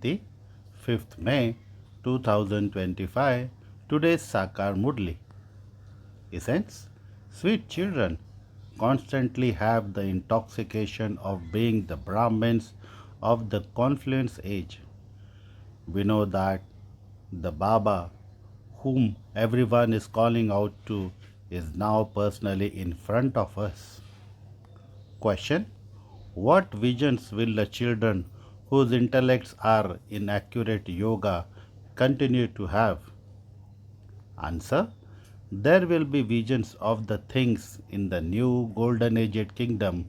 the 5th May 2025. Today's Sakar Murli. Essence: sweet children constantly have the intoxication of being the Brahmins of the confluence age. We know that the Baba, whom everyone is calling out to, is now personally in front of us. Question: what visions will the children whose intellects are in accurate yoga continue to have? Answer: there will be visions of the things in the new golden aged kingdom,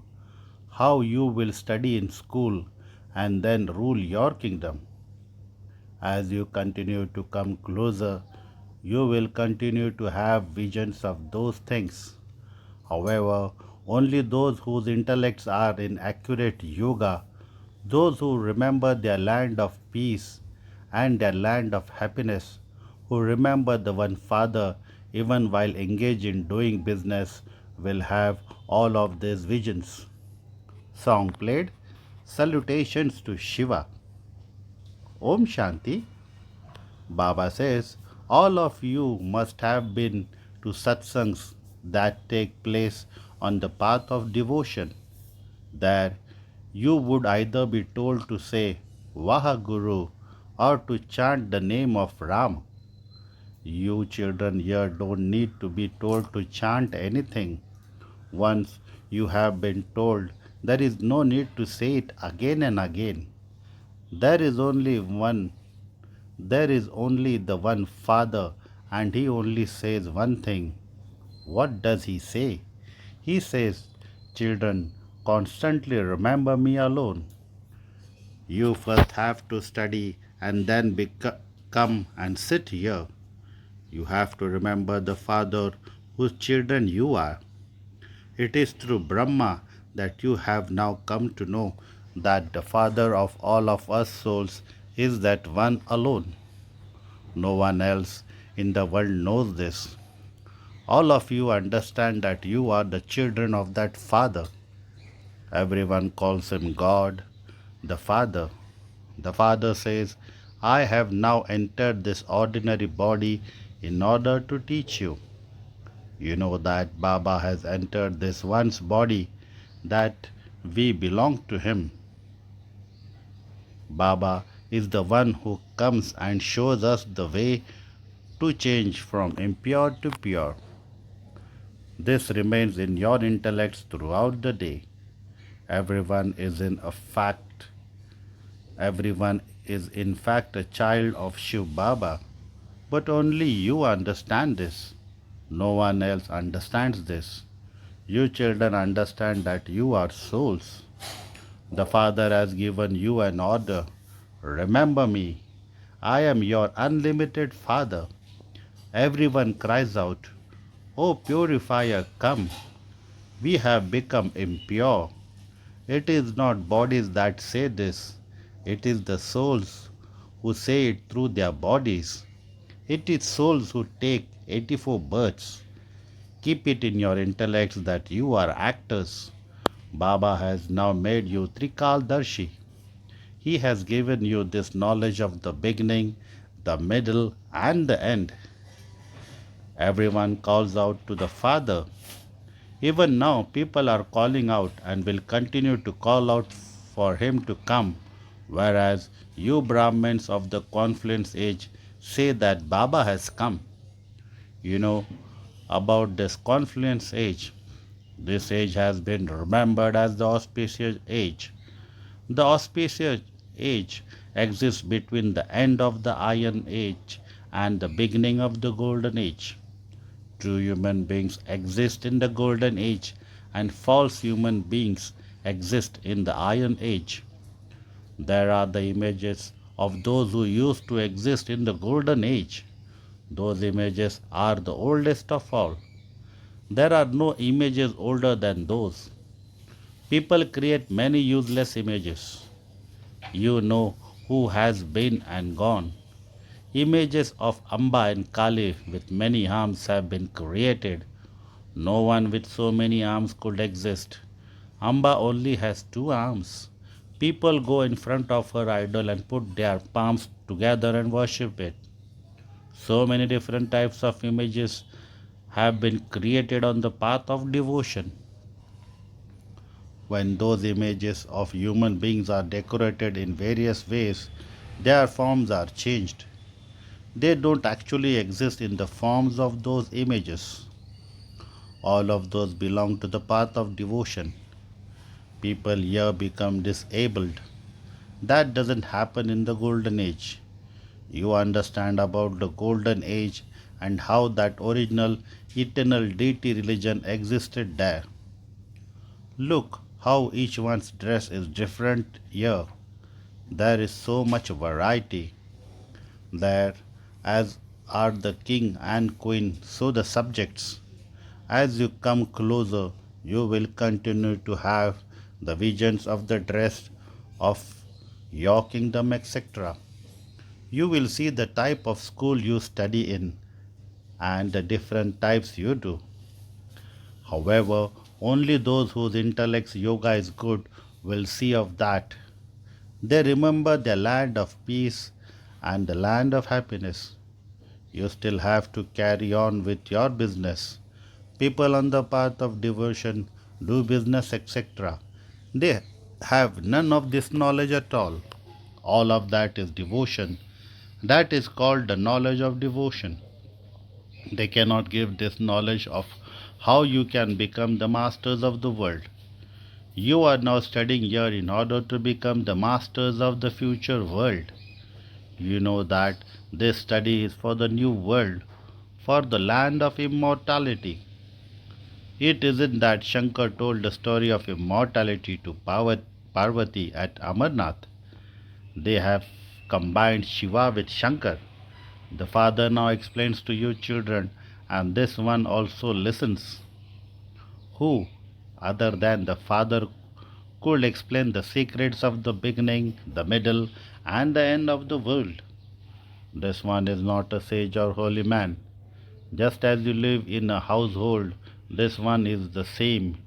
how you will study in school and then rule your kingdom. As you continue to come closer, you will continue to have visions of those things. However, only those whose intellects are in accurate yoga, those who remember their land of peace and their land of happiness, who remember the one Father even while engaged in doing business, will have all of these visions. Song played. Salutations to Shiva. Om Shanti. Baba says, all of you must have been to satsangs that take place on the path of devotion. There, you would either be told to say Vahaguru or to chant the name of Ram. You children here don't need to be told to chant anything. Once you have been told, there is no need to say it again and again. There is only one There is only the one Father, and He only says one thing. What does He say? He says, children, constantly remember me alone. You first have to study and then come and sit here. You have to remember the Father whose children you are. It is through Brahma that you have now come to know that the Father of all of us souls is that one alone. No one else in the world knows this. All of you understand that you are the children of that Father. Everyone calls him God, the Father. The Father says, I have now entered this ordinary body in order to teach you. You know that Baba has entered this one's body, that we belong to him. Baba is the one who comes and shows us the way to change from impure to pure. This remains in your intellects throughout the day. Everyone is in a fact, Everyone is in fact a child of Shiv Baba, but only you understand this. No one else understands this. You children understand that you are souls. The Father has given you an order. Remember me. I am your unlimited Father. Everyone cries out, O purifier, come. We have become impure. It is not bodies that say this, it is the souls who say it through their bodies. It is souls who take 84 births. Keep it in your intellects that you are actors. Baba has now made you Trikaldarshi. He has given you this knowledge of the beginning, the middle, and the end. Everyone calls out to the Father. Even now, people are calling out and will continue to call out for him to come, whereas you Brahmins of the confluence age say that Baba has come. You know about this confluence age. This age has been remembered as the auspicious age. The auspicious age exists between the end of the Iron Age and the beginning of the Golden Age. True human beings exist in the Golden Age, and false human beings exist in the Iron Age. There are the images of those who used to exist in the Golden Age. Those images are the oldest of all. There are no images older than those. People create many useless images. You know who has been and gone. Images of Amba and Kali with many arms have been created. No one with so many arms could exist. Amba only has two arms. People go in front of her idol and put their palms together and worship it. So many different types of images have been created on the path of devotion. When those images of human beings are decorated in various ways, their forms are changed. They don't actually exist in the forms of those images. All of those belong to the path of devotion. People here become disabled. That doesn't happen in the golden age. You understand about the golden age and how that original eternal deity religion existed there. Look how each one's dress is different here. There is so much variety there, as are the king and queen, so the subjects. As you come closer, you will continue to have the visions of the dress of your kingdom, etc. You will see the type of school you study in and the different types you do. However, only those whose intellect's yoga is good will see of that. They remember the land of peace and the land of happiness. You still have to carry on with your business. People on the path of devotion do business, etc. They have none of this knowledge at all. All of that is devotion. That is called the knowledge of devotion. They cannot give this knowledge of how you can become the masters of the world. You are now studying here in order to become the masters of the future world. You know that this study is for the new world, for the land of immortality. It isn't that Shankar told the story of immortality to Parvati at Amarnath. They have combined Shiva with Shankar. The father now explains to you children, and this one also listens. Who, other than the father, could explain the secrets of the beginning, the middle, and the end of the world? This one is not a sage or holy man. Just as you live in a household, this one is the same.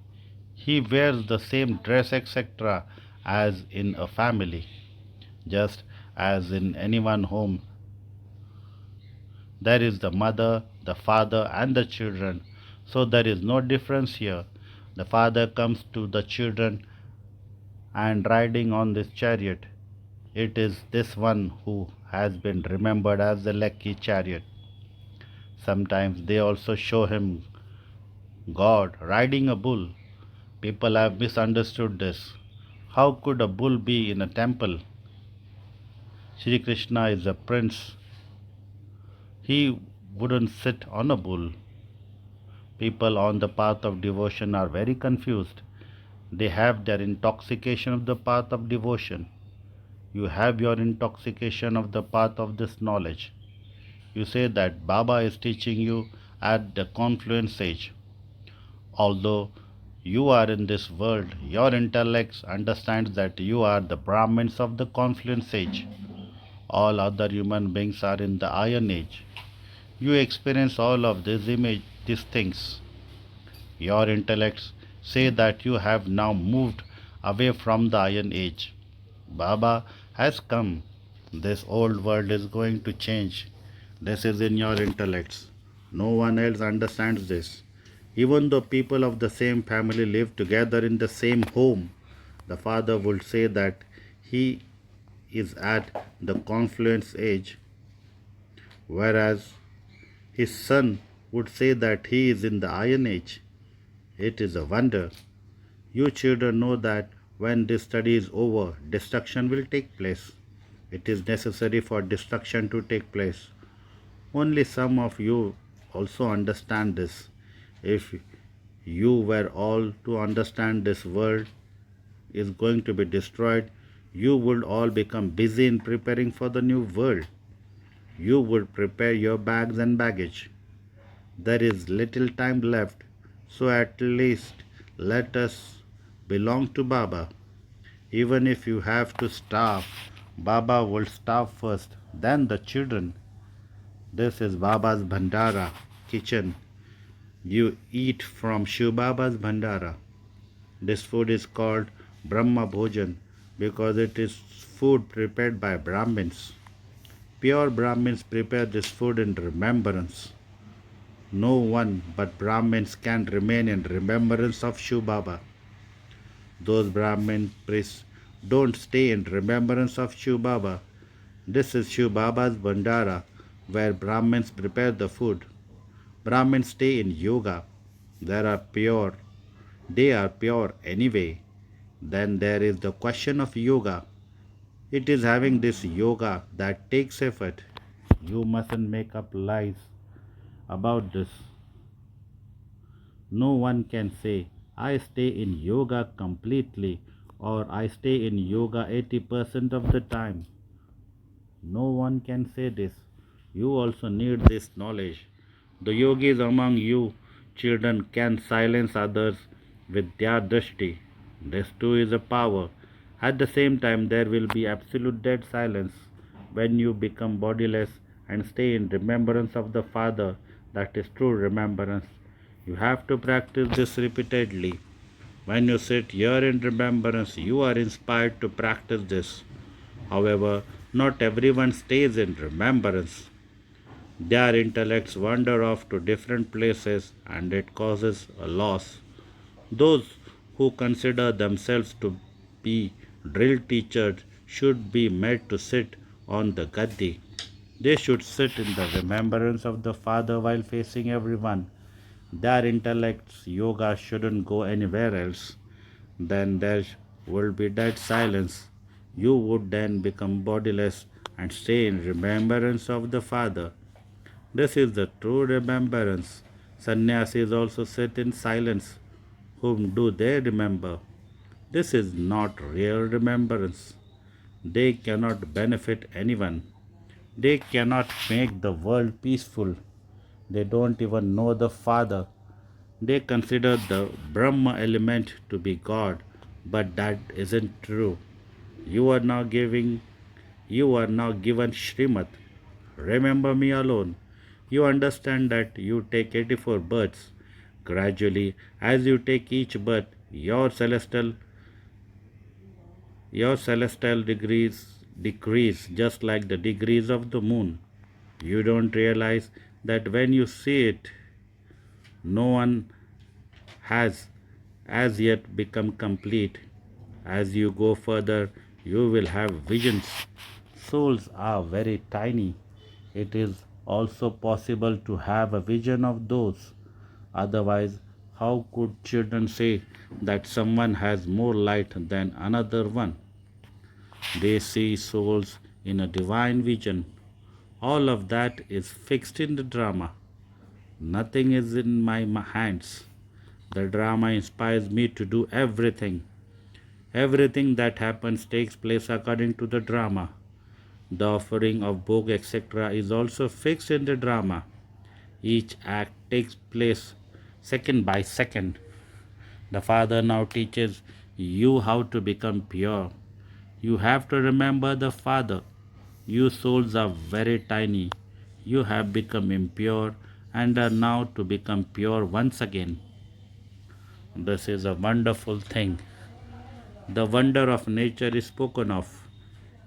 He wears the same dress, etc., as in a family. Just as in anyone's home, there is the mother, the father, and the children. So there is no difference here. The father comes to the children and riding on this chariot. It is this one who has been remembered as the lucky chariot. Sometimes they also show him God riding a bull. People have misunderstood this. How could a bull be in a temple? Sri Krishna is a prince. He wouldn't sit on a bull. People on the path of devotion are very confused. They have their intoxication of the path of devotion. You have your intoxication of the path of this knowledge. You say that Baba is teaching you at the confluence age. Although you are in this world, your intellect understands that you are the Brahmins of the confluence age. All other human beings are in the iron age. You experience all of these things. Your intellects say that you have now moved away from the iron age. Baba has come. This old world is going to change. This is in your intellects. No one else understands this. Even though people of the same family live together in the same home, the father would say that he is at the confluence age, whereas his son would say that he is in the iron age. It is a wonder. You children know that when this study is over, destruction will take place. It is necessary for destruction to take place. Only some of you also understand this. If you were all to understand this world is going to be destroyed, you would all become busy in preparing for the new world. You would prepare your bags and baggage. There is little time left, so at least let us belong to Baba. Even if you have to starve, Baba will starve first, then the children. This is Baba's Bhandara kitchen. You eat from Shiv Baba's Bhandara. This food is called Brahma Bhojan. because it is food prepared by Brahmins. Pure Brahmins prepare this food in remembrance. No one but Brahmins can remain in remembrance of Shiv Baba. Those Brahmin priests don't stay in remembrance of Shiv Baba. This is Shiv Baba's Bandara, where Brahmins prepare the food. Brahmins stay in yoga. They are pure. They are pure anyway. Then there is the question of yoga. It is having this yoga that takes effort. You mustn't make up lies about this. No one can say, I stay in yoga completely or I stay in yoga 80% of the time. No one can say this. You also need this knowledge. The yogis among you, children, can silence others with their drishti. This too is a power. At the same time, there will be absolute dead silence when you become bodiless and stay in remembrance of the Father. That is true remembrance. You have to practice this repeatedly. When you sit here in remembrance, you are inspired to practice this. However, not everyone stays in remembrance. Their intellects wander off to different places and it causes a loss. Those who consider themselves to be drill teachers should be made to sit on the gaddi. They should sit in the remembrance of the Father while facing everyone. Their intellect's yoga shouldn't go anywhere else. Then there will be dead silence. You would then become bodiless and stay in remembrance of the Father. This is the true remembrance. Sannyasis also sit in silence. Whom do they remember? This is not real remembrance. They cannot benefit anyone. They cannot make the world peaceful. They don't even know the Father. They consider the Brahma element to be God, but that isn't true. You are now giving you are now given Shrimad. Remember me alone. You understand that you take 84 births. Gradually, as you take each birth, your celestial degrees decrease just like the degrees of the moon. You don't realize that when you see it, no one has as yet become complete. As you go further, you will have visions. Souls are very tiny. It is also possible to have a vision of those. Otherwise, how could children say that someone has more light than another one? They see souls in a divine vision. All of that is fixed in the drama. Nothing is in my hands. The drama inspires me to do everything. Everything that happens takes place according to the drama. The offering of bhog, etc., is also fixed in the drama. Each act takes place second by second. The Father now teaches you how to become pure. You have to remember the Father. You souls are very tiny. You have become impure and are now to become pure once again. This is a wonderful thing. The wonder of nature is spoken of.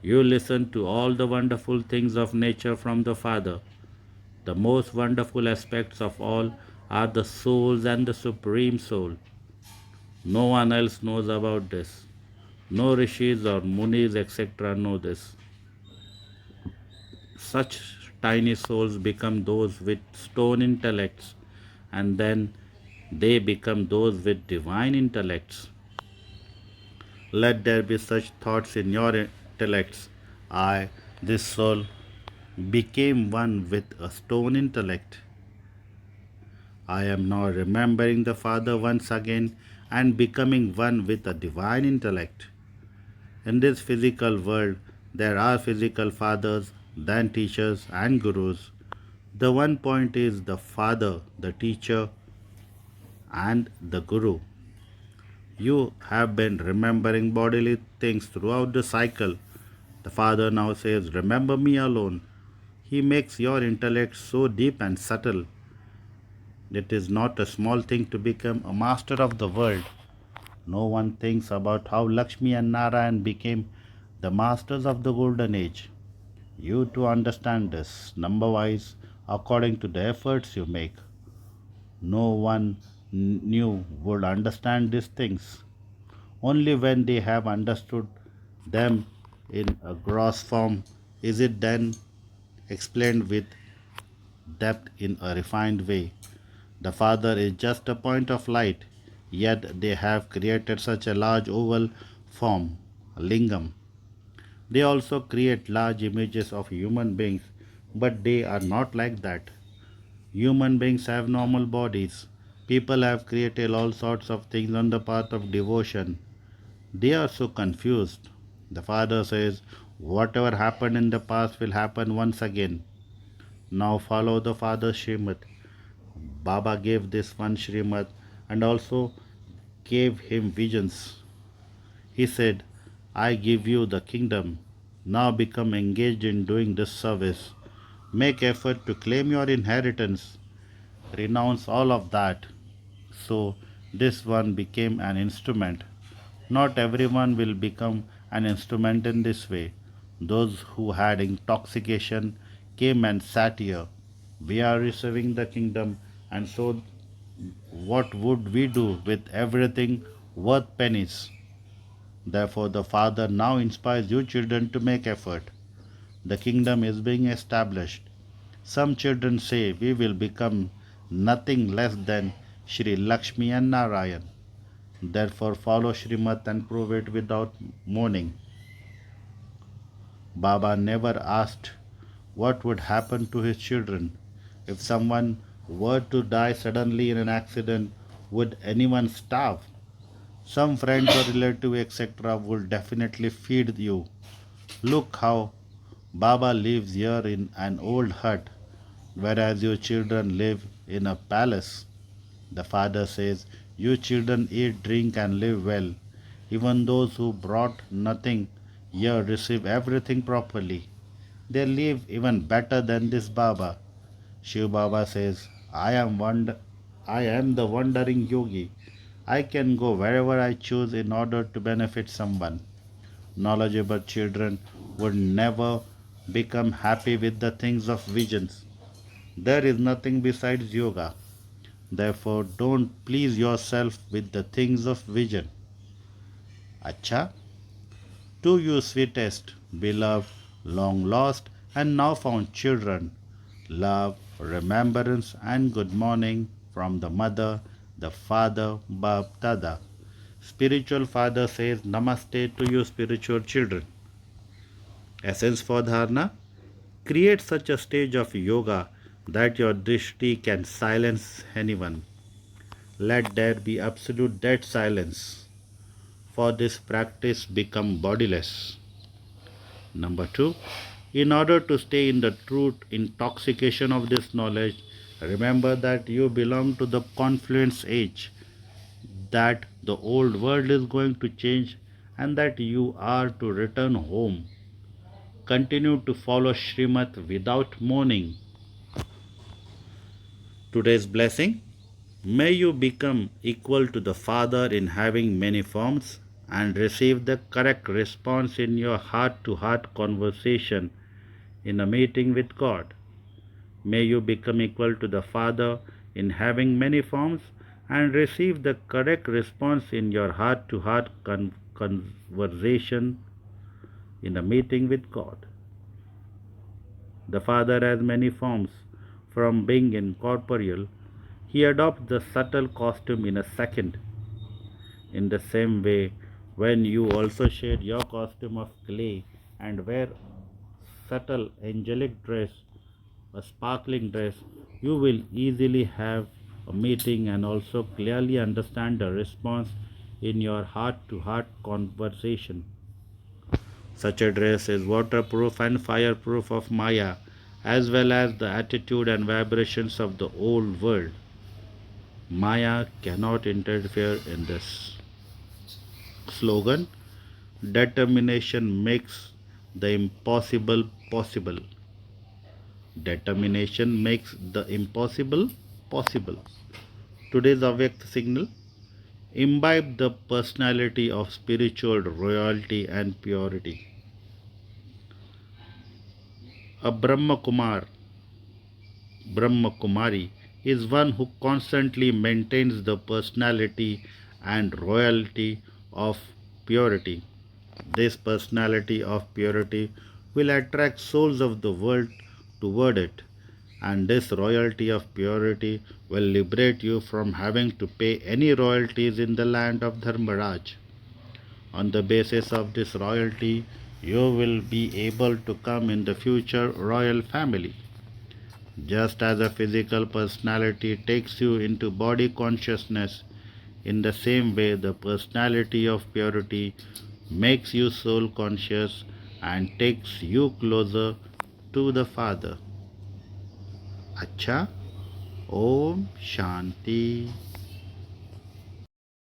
You listen to all the wonderful things of nature from the Father. The most wonderful aspects of all are the souls and the Supreme Soul. No one else knows about this. No rishis or munis, etc., know this. Such tiny souls become those with stone intellects, and then they become those with divine intellects. Let there be such thoughts in your intellects. I, this soul, became one with a stone intellect. I am now remembering the Father once again and becoming one with a divine intellect. In this physical world, there are physical fathers, then teachers, and gurus. The one point is the Father, the teacher, and the Guru. You have been remembering bodily things throughout the cycle. The Father now says, remember me alone. He makes your intellect so deep and subtle. It is not a small thing to become a master of the world. No one thinks about how Lakshmi and Narayan became the masters of the golden age. You to understand this number wise according to the efforts you make. No one new would understand these things. Only when they have understood them in a gross form is it then explained with depth in a refined way. The Father is just a point of light, yet they have created such a large oval form, a lingam. They also create large images of human beings, but they are not like that. Human beings have normal bodies. People have created all sorts of things on the path of devotion. They are so confused. The Father says, whatever happened in the past will happen once again. Now follow the Father's Srimad. Baba gave this one Srimad and also gave him visions. He said, I give you the kingdom. Now become engaged in doing this service. Make effort to claim your inheritance. Renounce all of that. So this one became an instrument. Not everyone will become an instrument in this way. Those who had intoxication came and sat here. We are receiving the kingdom, and so what would we do with everything worth pennies? Therefore, the Father now inspires you children to make effort. The kingdom is being established. Some children say we will become nothing less than Shri Lakshmi and Narayan. Therefore, follow Srimad and prove it without mourning. Baba never asked what would happen to his children. If someone were to die suddenly in an accident, would anyone starve? Some friends or relative, etc., will definitely feed you. Look how Baba lives here in an old hut, whereas your children live in a palace. The father says, you children eat, drink, and live well. Even those who brought nothing here receive everything properly. They live even better than this Baba. Shiv Baba says, I am the wandering yogi. I can go wherever I choose in order to benefit someone. Knowledgeable children would never become happy with the things of visions. There is nothing besides yoga. Therefore, don't please yourself with the things of vision. Acha, to you sweetest, beloved, long lost, and now found children, love, remembrance, and good morning from the mother, the father, Bab Dada. Spiritual father says Namaste to you, spiritual children. Essence for dharana: create such a stage of yoga that your drishti can silence anyone. Let there be absolute dead silence. For this practice become bodiless. Number two, in order to stay in the true intoxication of this knowledge, remember that you belong to the confluence age, that the old world is going to change, and that you are to return home. Continue to follow Srimad without mourning. Today's blessing: may you become equal to the Father in having many forms and receive the correct response in your heart to heart conversation in a meeting with God. May you become equal to the Father in having many forms and receive the correct response in your heart to heart conversation in a meeting with God. The Father has many forms. From being incorporeal, he adopts the subtle costume in a second. In the same way, when you also shed your costume of clay and wear subtle angelic dress, a sparkling dress, you will easily have a meeting and also clearly understand the response in your heart to heart conversation. Such a dress is waterproof and fireproof of Maya, as well as the attitude and vibrations of the old world. Maya cannot interfere in this. Slogan: determination makes the impossible possible. Determination makes the impossible possible. Today's Avyakt signal: imbibe the personality of spiritual royalty and purity. A Brahma Kumari is one who constantly maintains the personality and royalty of purity. This personality of purity will attract souls of the world toward it, and this royalty of purity will liberate you from having to pay any royalties in the land of Dharmaraj. On the basis of this royalty, you will be able to come in the future royal family. Just as a physical personality takes you into body consciousness, in the same way the personality of purity makes you soul conscious and takes you closer to the Father. Acha, Om Shanti.